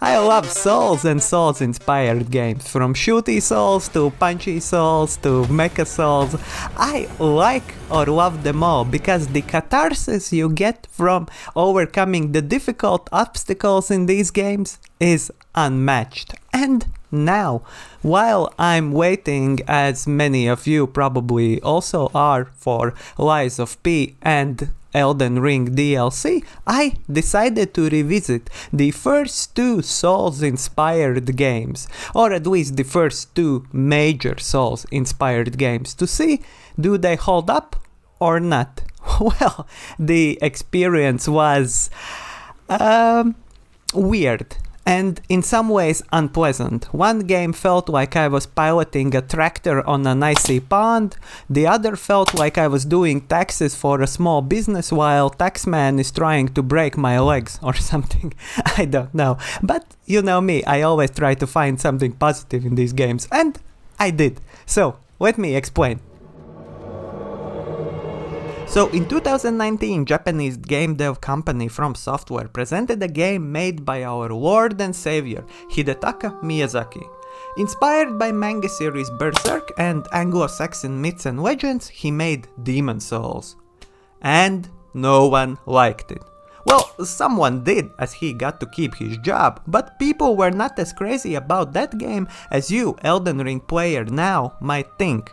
I love Souls and Souls-inspired games, from shooty Souls to punchy Souls to mecha Souls. I like or love them all because the catharsis you get from overcoming the difficult obstacles in these games is unmatched. And now, while I'm waiting, as many of you probably also are, for Lies of P and Elden Ring DLC, I decided to revisit the first two Souls-inspired games, or at least the first two major Souls-inspired games, to see do they hold up or not. Well, the experience was weird. And in some ways unpleasant. One game felt like I was piloting a tractor on an icy pond, the other felt like I was doing taxes for a small business while taxman is trying to break my legs or something. I don't know. But you know me, I always try to find something positive in these games, and I did. So, let me explain. So in 2019, Japanese game dev company From Software presented a game made by our Lord and Savior, Hidetaka Miyazaki. Inspired by manga series Berserk and Anglo-Saxon myths and legends, he made Demon Souls. And no one liked it. Well, someone did, as he got to keep his job, but people were not as crazy about that game as you, Elden Ring player now, might think.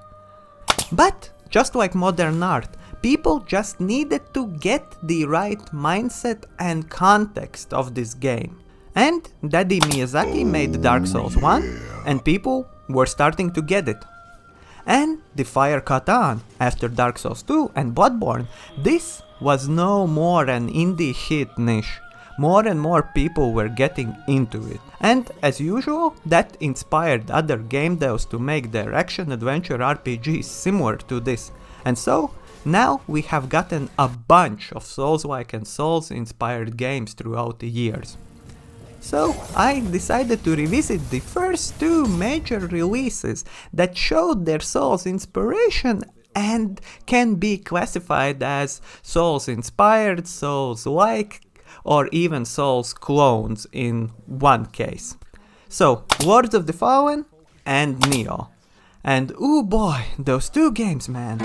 But, just like modern art, people just needed to get the right mindset and context of this game. And Daddy Miyazaki made Dark Souls 1, and people were starting to get it. And the fire caught on after Dark Souls 2 and Bloodborne. This was no more an indie hit niche. More and more people were getting into it. And as usual, that inspired other game devs to make their action-adventure RPGs similar to this. And so, now we have gotten a bunch of Souls-like and Souls-inspired games throughout the years. So I decided to revisit the first two major releases that showed their Souls inspiration and can be classified as Souls-inspired, Souls-like, or even Souls clones in one case. So, Lords of the Fallen and Nioh. And oh boy, those two games, man.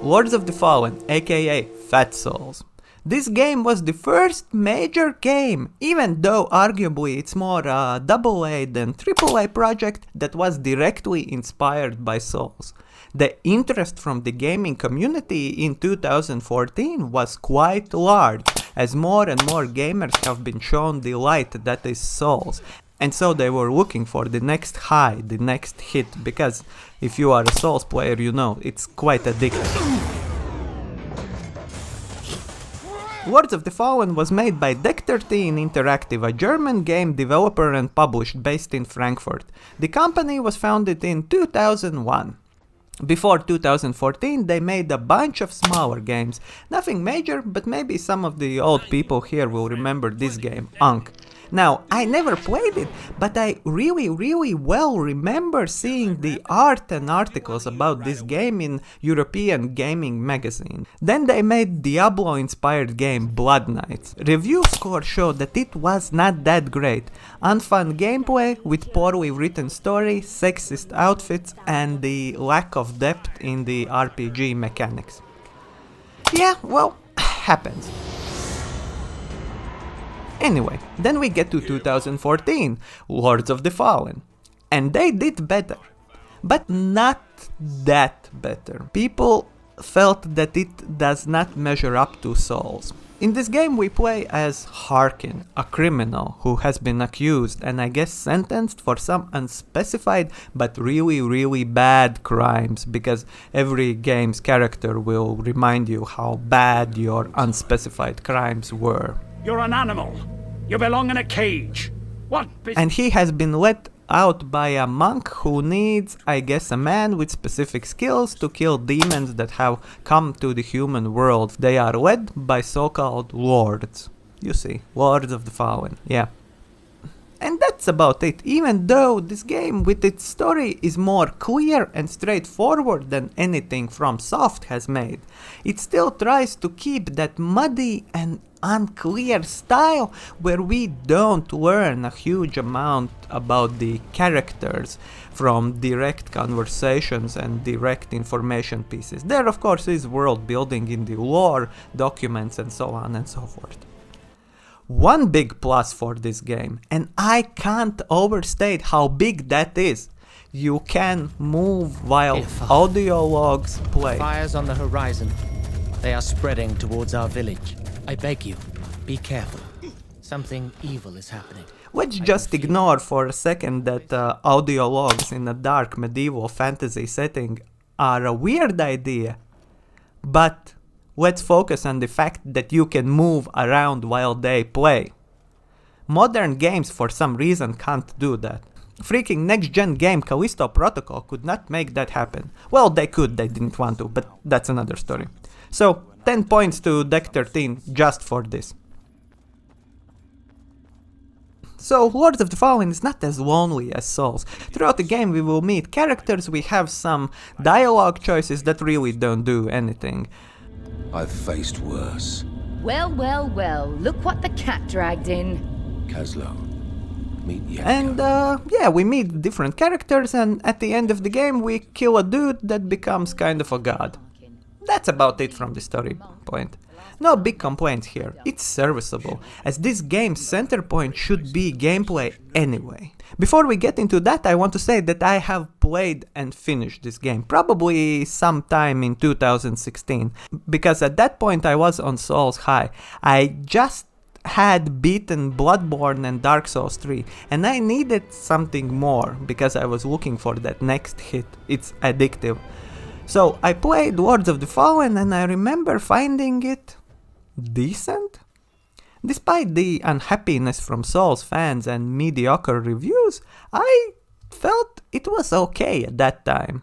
Lords of the Fallen, aka Fat Souls. This game was the first major game, even though arguably it's more a AA than AAA project that was directly inspired by Souls. The interest from the gaming community in 2014 was quite large, as more and more gamers have been shown the light that is Souls. And so they were looking for the next high, the next hit, because if you are a Souls player, you know, it's quite addictive. Lords of the Fallen was made by Deck 13 Interactive, a German game developer and published based in Frankfurt. The company was founded in 2001. Before 2014, they made a bunch of smaller games. Nothing major, but maybe some of the old people here will remember this game, Ankh. Now, I never played it, but I really well remember seeing the art and articles about this game in European gaming magazine. Then they made Diablo-inspired game Blood Knights. Review scores show that it was not that great. Unfun gameplay with poorly written story, sexist outfits, and the lack of depth in the RPG mechanics. Yeah, well, happens. Anyway, then we get to 2014, Lords of the Fallen. And they did better. But not that better. People felt that it does not measure up to Souls. In this game we play as Harkin, a criminal who has been accused and I guess sentenced for some unspecified but really bad crimes, because every game's character will remind you how bad your unspecified crimes were. You're an animal. You belong in a cage. And he has been let out by a monk who needs, I guess, a man with specific skills to kill demons that have come to the human world. They are led by so-called lords. You see, Lords of the Fallen, yeah. And that's about it. Even though this game with its story is more clear and straightforward than anything FromSoft has made, it still tries to keep that muddy and unclear style where we don't learn a huge amount about the characters from direct conversations and direct information pieces. There of course is world building in the lore, documents and so on and so forth. One big plus for this game, and I can't overstate how big that is, you can move while audio logs play. Fires on the horizon. They are spreading towards our village. I beg you, be careful. Something evil is happening. Let's just ignore for a second that audio logs in a dark medieval fantasy setting are a weird idea, but let's focus on the fact that you can move around while they play. Modern games for some reason can't do that. Freaking next-gen game Callisto Protocol could not make that happen. Well, they could, they didn't want to, but that's another story. So, 10 points to Deck 13 just for this. So, Lords of the Fallen is not as lonely as Souls. Throughout the game we will meet characters, we have some dialogue choices that really don't do anything. I've faced worse. Well, well, well, look what the cat dragged in. Kaslo, meet Yanka. And yeah, we meet different characters and at the end of the game we kill a dude that becomes kind of a god. That's about it from the story point. No big complaints here, it's serviceable, as this game's center point should be gameplay anyway. Before we get into that, I want to say that I have played and finished this game, probably sometime in 2016, because at that point I was on Souls high. I just had beaten Bloodborne and Dark Souls 3, and I needed something more, because I was looking for that next hit. It's addictive. So I played Lords of the Fallen and I remember finding it decent? Despite the unhappiness from Souls fans and mediocre reviews, I felt it was okay at that time.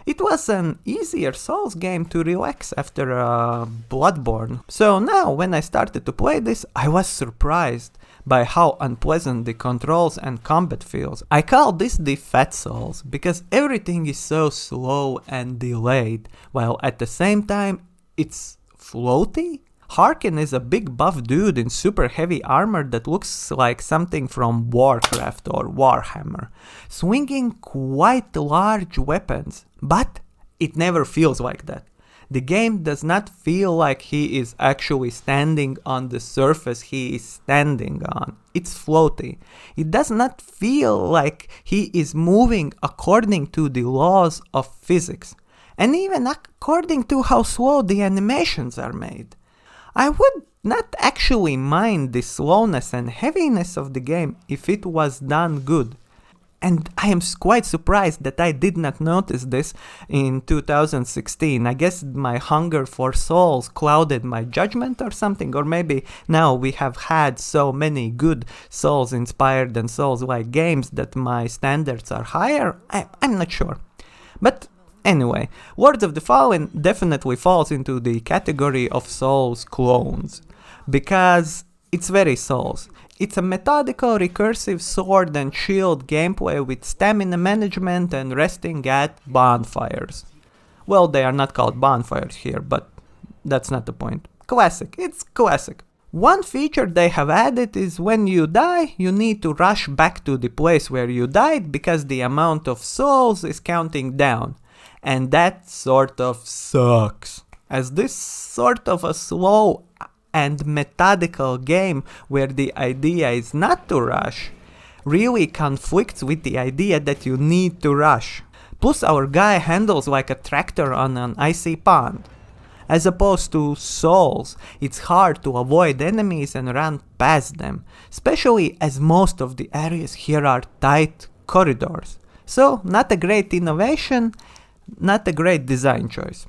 It was an easier Souls game to relax after Bloodborne. So now when I started to play this, I was surprised by how unpleasant the controls and combat feels. I call this the Fat Souls because everything is so slow and delayed, while at the same time it's floaty. Harkin is a big buff dude in super heavy armor that looks like something from Warcraft or Warhammer, swinging quite large weapons, but it never feels like that. The game does not feel like he is actually standing on the surface he is standing on. It's floaty. It does not feel like he is moving according to the laws of physics, and even according to how slow the animations are made. I would not actually mind the slowness and heaviness of the game if it was done good. And I am quite surprised that I did not notice this in 2016. I guess my hunger for Souls clouded my judgment or something, or maybe now we have had so many good Souls-inspired and Souls-like games that my standards are higher. I'm not sure. But anyway, Lords of the Fallen definitely falls into the category of Souls clones, because it's very Souls. It's a methodical, recursive sword and shield gameplay with stamina management and resting at bonfires. Well, they are not called bonfires here, but that's not the point. Classic, it's classic. One feature they have added is when you die, you need to rush back to the place where you died because the amount of souls is counting down. And that sort of sucks, as this sort of a slow and methodical game where the idea is not to rush really conflicts with the idea that you need to rush. Plus our guy handles like a tractor on an icy pond. As opposed to Souls, it's hard to avoid enemies and run past them, especially as most of the areas here are tight corridors. So not a great innovation, not a great design choice.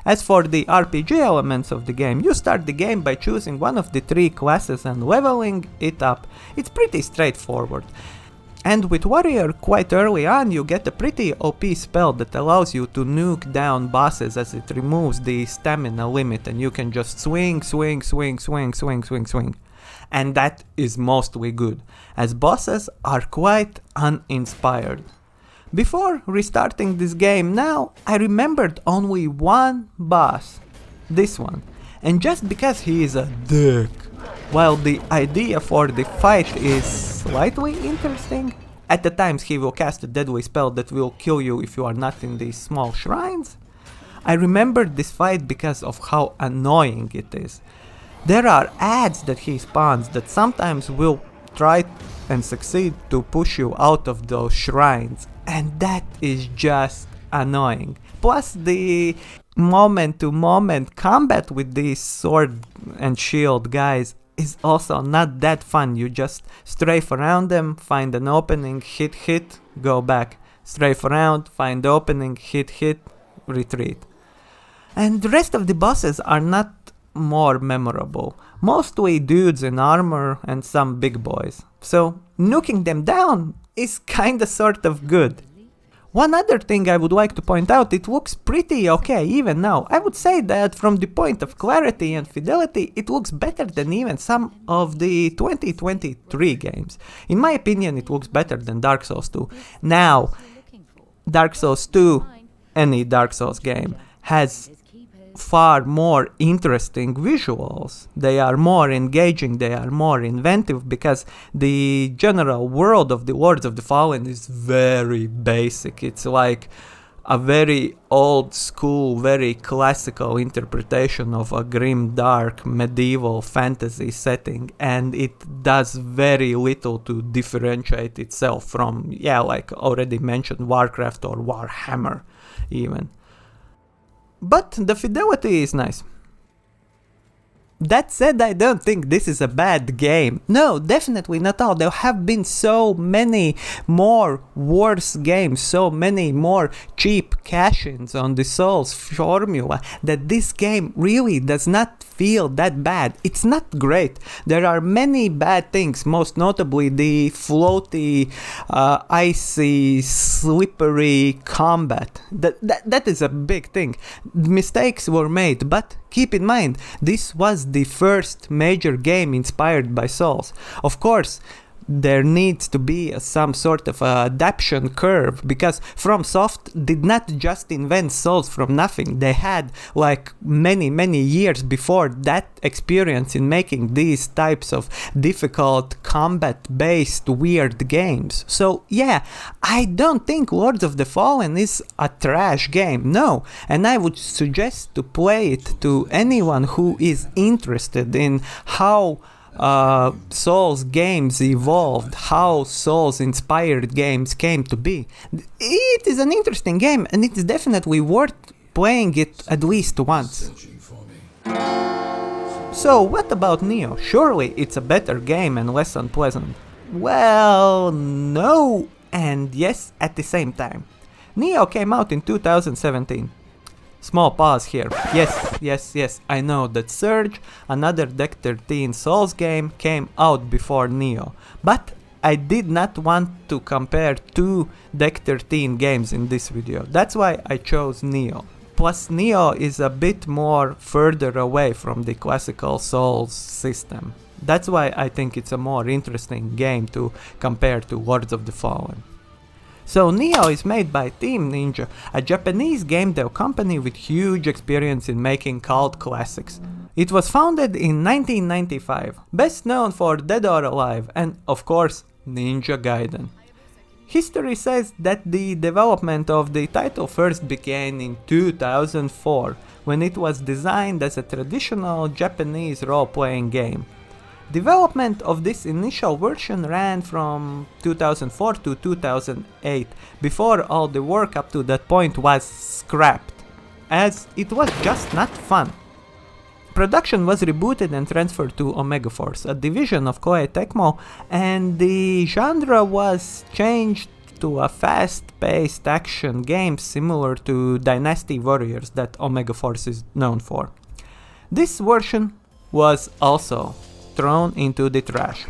As for the RPG elements of the game, you start the game by choosing one of the 3 classes and leveling it up. It's pretty straightforward. And with Warrior, quite early on you get a pretty OP spell that allows you to nuke down bosses as it removes the stamina limit and you can just swing. and that is mostly good, as bosses are quite uninspired. Before restarting this game now, I remembered only one boss, this one, and just because he is a dick, while the idea for the fight is slightly interesting, at the times he will cast a deadly spell that will kill you if you are not in these small shrines. I remembered this fight because of how annoying it is. There are ads that he spawns that sometimes will try and succeed to push you out of those shrines, and that is just annoying. Plus the moment-to-moment combat with these sword and shield guys is also not that fun. You just strafe around them, find an opening, hit, go back. Strafe around, find the opening, hit, retreat. And the rest of the bosses are not more memorable. Mostly dudes in armor and some big boys. So nuking them down is kinda sort of good. One other thing I would like to point out, it looks pretty okay even now. I would say that from the point of clarity and fidelity, it looks better than even some of the 2023 games. In my opinion, it looks better than Dark Souls 2. Now, Dark Souls 2, any Dark Souls game, has far more interesting visuals. They are more engaging, they are more inventive, because the general world of the Lords of the Fallen is very basic. It's like a very old school, very classical interpretation of a grim, dark, medieval fantasy setting, and it does very little to differentiate itself from, like already mentioned, Warcraft or Warhammer even. But the fidelity is nice. That said, I don't think this is a bad game. No, definitely not all. There have been so many more worse games, so many more cheap cash-ins on the Souls formula, that this game really does not feel that bad. It's not great. There are many bad things, most notably the floaty, icy, slippery combat. That is a big thing. Mistakes were made, but keep in mind, this was the first major game inspired by Souls. Of course, there needs to be some sort of adaptation curve, because FromSoft did not just invent Souls from nothing. They had like many years before that experience in making these types of difficult combat-based weird games. So yeah, I don't think Lords of the Fallen is a trash game, no, and I would suggest to play it to anyone who is interested in how Souls games evolved, how Souls inspired games came to be. It is an interesting game, and it is definitely worth playing it at least once. So what about Nioh? Surely it's a better game and less unpleasant. Well, no and yes at the same time. Nioh came out in 2017. Small pause here. Yes, I know that Surge, another Deck 13 Souls game, came out before Nioh, but I did not want to compare two Deck 13 games in this video. That's why I chose Nioh. Plus Nioh is a bit more further away from the classical Souls system. That's why I think it's a more interesting game to compare to Lords of the Fallen. So Nioh is made by Team Ninja, a Japanese game dev company with huge experience in making cult classics. It was founded in 1995, best known for Dead or Alive and, of course, Ninja Gaiden. History says that the development of the title first began in 2004, when it was designed as a traditional Japanese role-playing game. Development of this initial version ran from 2004 to 2008, before all the work up to that point was scrapped, as it was just not fun. Production was rebooted and transferred to Omega Force, a division of Koei Tecmo, and the genre was changed to a fast-paced action game similar to Dynasty Warriors that Omega Force is known for. This version was also thrown into the trash.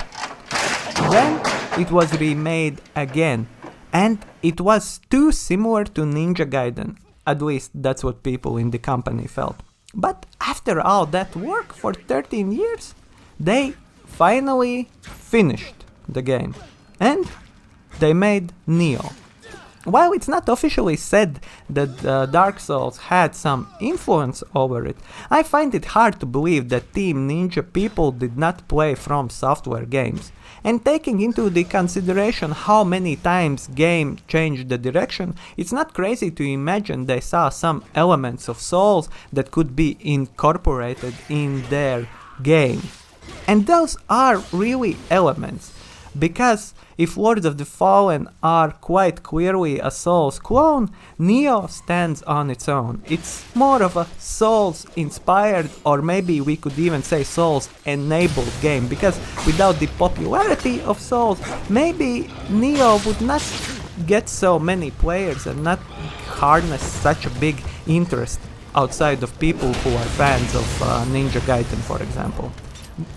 Then it was remade again, and it was too similar to Ninja Gaiden, at least that's what people in the company felt. But after all that work for 13 years, they finally finished the game. And they made Nioh. While it's not officially said that Dark Souls had some influence over it, I find it hard to believe that Team Ninja people did not play From Software games. And taking into the consideration how many times game changed the direction, it's not crazy to imagine they saw some elements of Souls that could be incorporated in their game. And those are really elements, because if Lords of the Fallen are quite clearly a Souls clone, Nioh stands on its own. It's more of a Souls-inspired, or maybe we could even say Souls-enabled game, because without the popularity of Souls, maybe Nioh would not get so many players and not harness such a big interest outside of people who are fans of Ninja Gaiden, for example.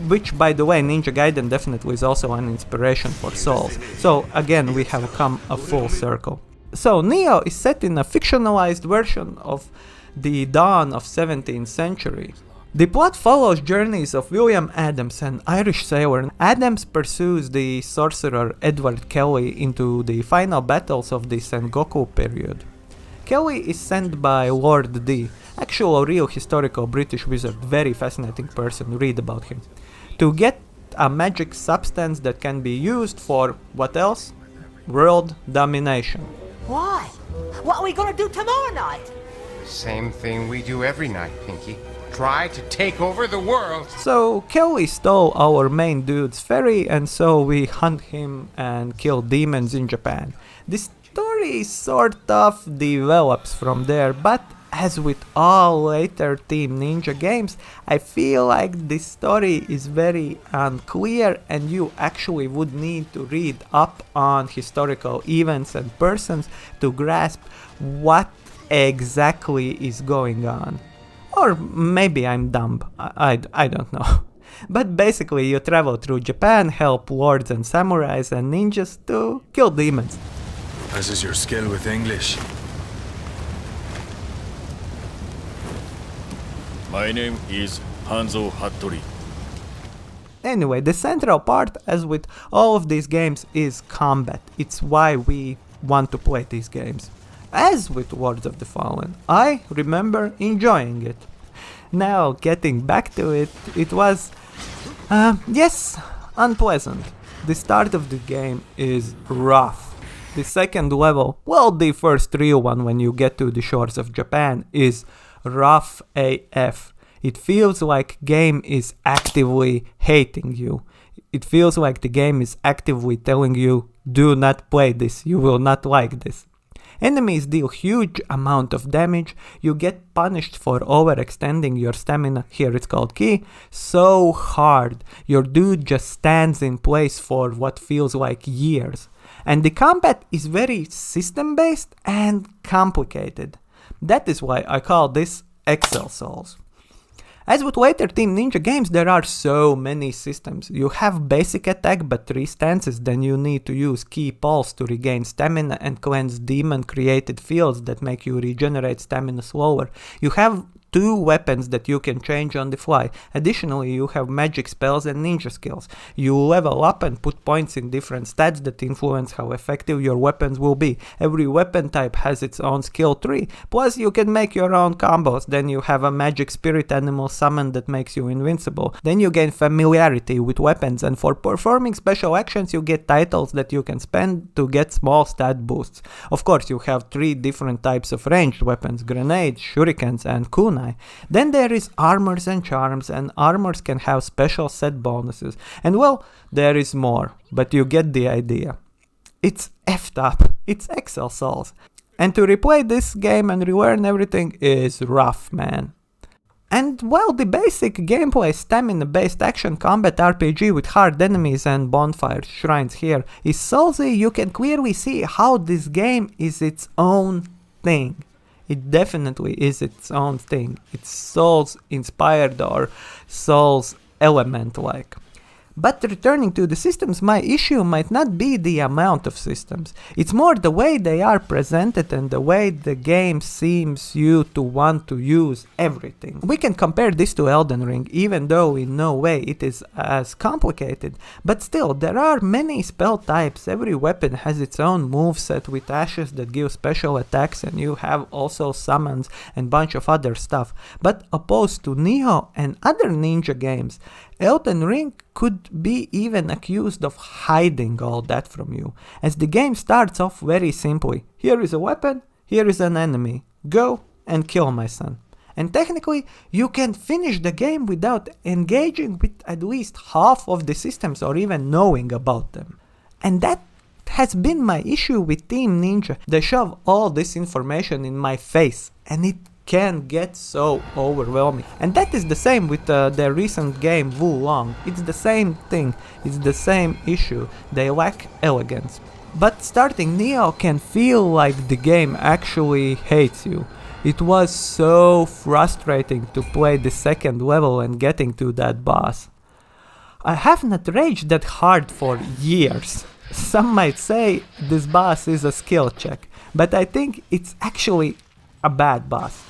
Which, by the way, Ninja Gaiden definitely is also an inspiration for Souls. So again, we have come a full circle. So Nioh is set in a fictionalized version of the dawn of 17th century. The plot follows journeys of William Adams, an Irish sailor. Adams pursues the sorcerer Edward Kelly into the final battles of the Sengoku period. Kelly is sent by Lord D, actual real historical British wizard, very fascinating person, read about him, to get a magic substance that can be used for, what else? World domination. Why? What are we gonna do tomorrow night? Same thing we do every night, Pinky. Try to take over the world. So Kelly stole our main dude's ferry, and so we hunt him and kill demons in Japan. This story sort of develops from there, but as with all later Team Ninja games, I feel like this story is very unclear, and you actually would need to read up on historical events and persons to grasp what exactly is going on. Or maybe I'm dumb, I don't know. But basically you travel through Japan, help lords and samurais and ninjas to kill demons. As is your skill with English? My name is Hanzo Hattori. Anyway, the central part, as with all of these games, is combat. It's why we want to play these games. As with Lords of the Fallen, I remember enjoying it. Now, getting back to it, it was, yes, unpleasant. The start of the game is rough. The second level, well, the first real one when you get to the shores of Japan, is rough AF. It feels like game is actively hating you. It feels like the game is actively telling you, do not play this, you will not like this. Enemies deal huge amount of damage, you get punished for overextending your stamina, here it's called ki, so hard. Your dude just stands in place for what feels like years. And the combat is very system-based and complicated. That is why I call this Exel Souls. As with later Team Ninja games, there are so many systems. You have basic attack but 3 stances, then you need to use key pulse to regain stamina and cleanse demon created fields that make you regenerate stamina slower. You have 2 weapons that you can change on the fly. Additionally, you have magic spells and ninja skills. You level up and put points in different stats that influence how effective your weapons will be. Every weapon type has its own skill tree. Plus, you can make your own combos. Then you have a magic spirit animal summon that makes you invincible. Then you gain familiarity with weapons, and for performing special actions you get titles that you can spend to get small stat boosts. Of course, you have 3 different types of ranged weapons: grenades, shurikens and kunai. Then there is armors and charms, and armors can have special set bonuses. And well, there is more, but you get the idea. It's effed up. It's Exel Souls. And to replay this game and relearn everything is rough, man. And while the basic gameplay stamina-based action combat RPG with hard enemies and bonfire shrines here is Soulsy, you can clearly see how this game is its own thing. It definitely is its own thing. It's Souls inspired or Souls element like. But returning to the systems, my issue might not be the amount of systems. It's more the way they are presented and the way the game seems you to want to use everything. We can compare this to Elden Ring, even though in no way it is as complicated. But still, there are many spell types. Every weapon has its own moveset with ashes that give special attacks, and you have also summons and bunch of other stuff. But opposed to Nioh and other ninja games, Elden Ring could be even accused of hiding all that from you, as the game starts off very simply. Here is a weapon, here is an enemy. Go and kill my son. And technically, you can finish the game without engaging with at least half of the systems or even knowing about them. And that has been my issue with Team Ninja. They shove all this information in my face, and it can get so overwhelming. And that is the same with their recent game Wulong. It's the same thing, it's the same issue. They lack elegance. But starting Nioh can feel like the game actually hates you. It was so frustrating to play the second level and getting to that boss. I have not raged that hard for years. Some might say this boss is a skill check, but I think it's actually a bad boss.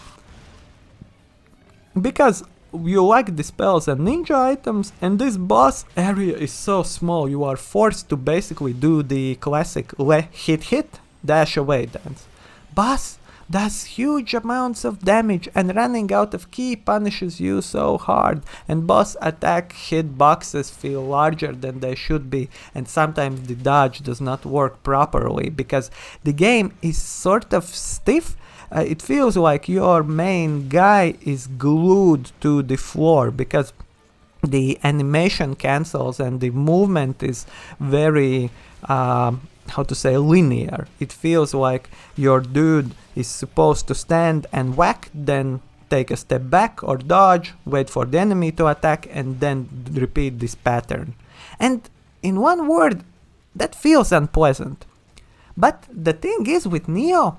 Because you lack the spells and ninja items, and this boss area is so small, you are forced to basically do the classic hit, dash away dance. Boss does huge amounts of damage, and running out of ki punishes you so hard, and boss attack hitboxes feel larger than they should be, and sometimes the dodge does not work properly because the game is sort of stiff. It feels like your main guy is glued to the floor because the animation cancels and the movement is very linear. It feels like your dude is supposed to stand and whack, then take a step back or dodge, wait for the enemy to attack, and then repeat this pattern. And in one word, that feels unpleasant. But the thing is with Nioh,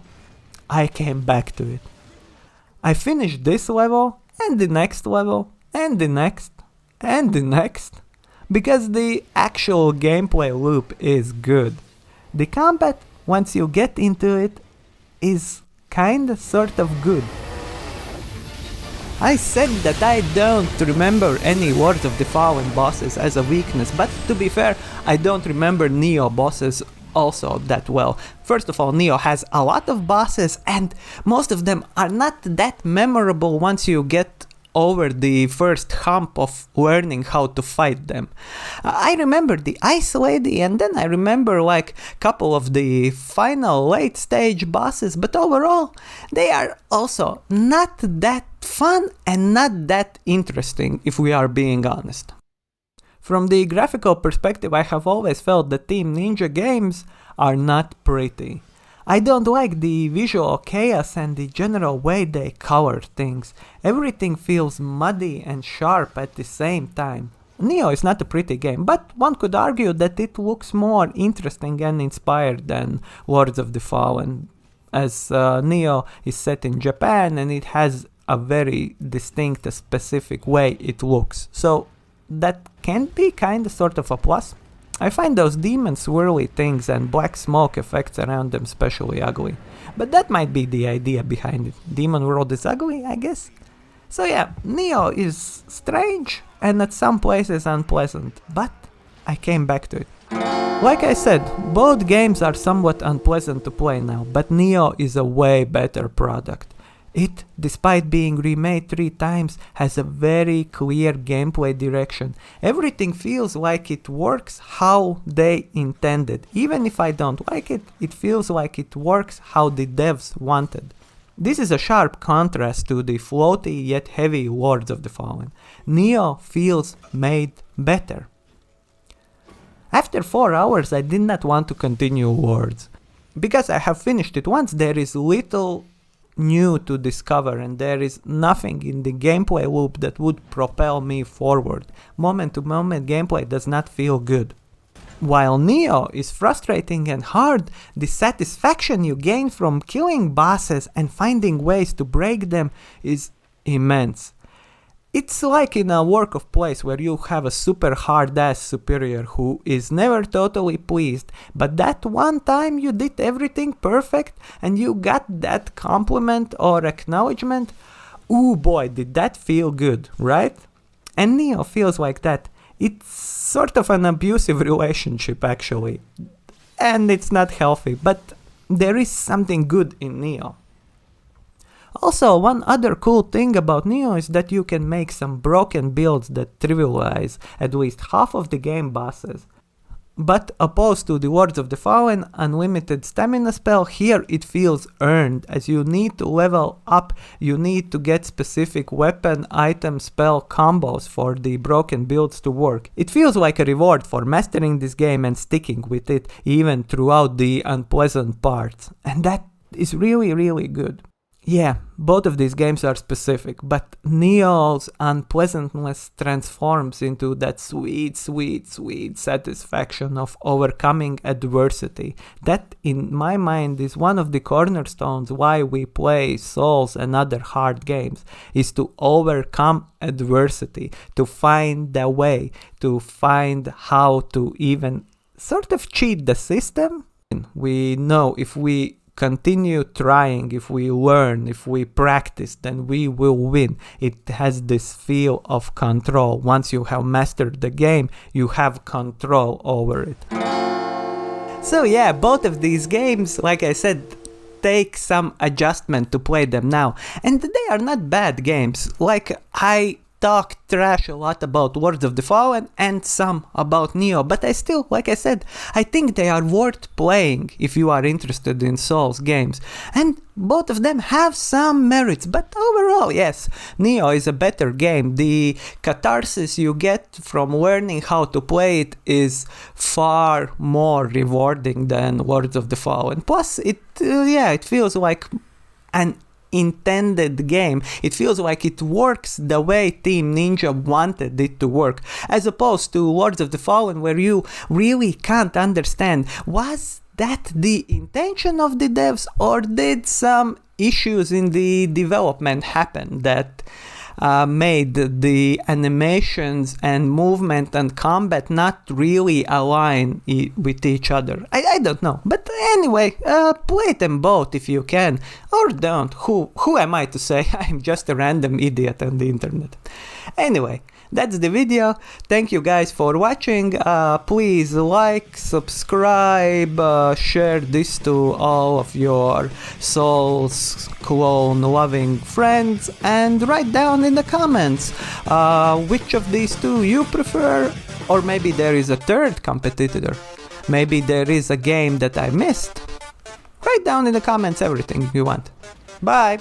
I came back to it. I finished this level, and the next level, and the next, and the next, because the actual gameplay loop is good. The combat, once you get into it, is kinda sort of good. I said that I don't remember any Lords of the Fallen bosses as a weakness, but to be fair, I don't remember Nioh bosses also that well. First of all, Nioh has a lot of bosses, and most of them are not that memorable once you get over the first hump of learning how to fight them. I remember the Ice Lady, and then I remember like couple of the final late stage bosses, but overall they are also not that fun and not that interesting, if we are being honest. From the graphical perspective, I have always felt that Team Ninja games are not pretty. I don't like the visual chaos and the general way they color things. Everything feels muddy and sharp at the same time. Nioh is not a pretty game, but one could argue that it looks more interesting and inspired than Lords of the Fallen, as Nioh is set in Japan and it has a very distinct, specific way it looks. So that can be kinda sort of a plus. I find those demon swirly things and black smoke effects around them especially ugly. But that might be the idea behind it. Demon world is ugly, I guess? So yeah, Nioh is strange and at some places unpleasant, but I came back to it. Like I said, both games are somewhat unpleasant to play now, but Nioh is a way better product. It, despite being remade 3 times, has a very clear gameplay direction. Everything feels like it works how they intended. Even if I don't like it, it feels like it works how the devs wanted. This is a sharp contrast to the floaty yet heavy Lords of the Fallen. Nioh feels made better. After 4 hours I did not want to continue Lords. Because I have finished it once, there is little new to discover and there is nothing in the gameplay loop that would propel me forward. Moment to moment gameplay does not feel good. While Nioh is frustrating and hard, the satisfaction you gain from killing bosses and finding ways to break them is immense. It's like in a work of place where you have a super hard-ass superior who is never totally pleased, but that one time you did everything perfect and you got that compliment or acknowledgement, ooh boy, did that feel good, right? And Nioh feels like that. It's sort of an abusive relationship actually, and it's not healthy, but there is something good in Nioh. Also, one other cool thing about Nioh is that you can make some broken builds that trivialize at least half of the game bosses. But opposed to the Lords of the Fallen unlimited stamina spell, here it feels earned, as you need to level up, you need to get specific weapon, item, spell combos for the broken builds to work. It feels like a reward for mastering this game and sticking with it even throughout the unpleasant parts, and that is really good. Yeah, both of these games are specific, but Nioh's unpleasantness transforms into that sweet satisfaction of overcoming adversity. That, in my mind, is one of the cornerstones why we play Souls and other hard games, is to overcome adversity, to find the way, to find how to even sort of cheat the system. We know if we continue trying, if we learn, if we practice, then we will win. It has this feel of control. Once you have mastered the game, you have control over it. So yeah, both of these games, like I said, take some adjustment to play them now. And they are not bad games. Like, I talk trash a lot about Lords of the Fallen and some about Nioh, but I still, like I said, I think they are worth playing if you are interested in Souls games. And both of them have some merits, but overall, yes, Nioh is a better game. The catharsis you get from learning how to play it is far more rewarding than Lords of the Fallen. Plus, it feels like an intended game. It feels like it works the way Team Ninja wanted it to work, as opposed to Lords of the Fallen, where you really can't understand, was that the intention of the devs, or did some issues in the development happen that made the animations and movement and combat not really align with each other. I don't know, but anyway, play them both if you can, or don't. Who am I to say? I'm just a random idiot on the internet. Anyway, that's the video. Thank you guys for watching. Please like, subscribe, share this to all of your Souls clone loving friends, and write down in the comments which of these two you prefer, or maybe there is a third competitor. Maybe there is a game that I missed. Write down in the comments everything you want. Bye!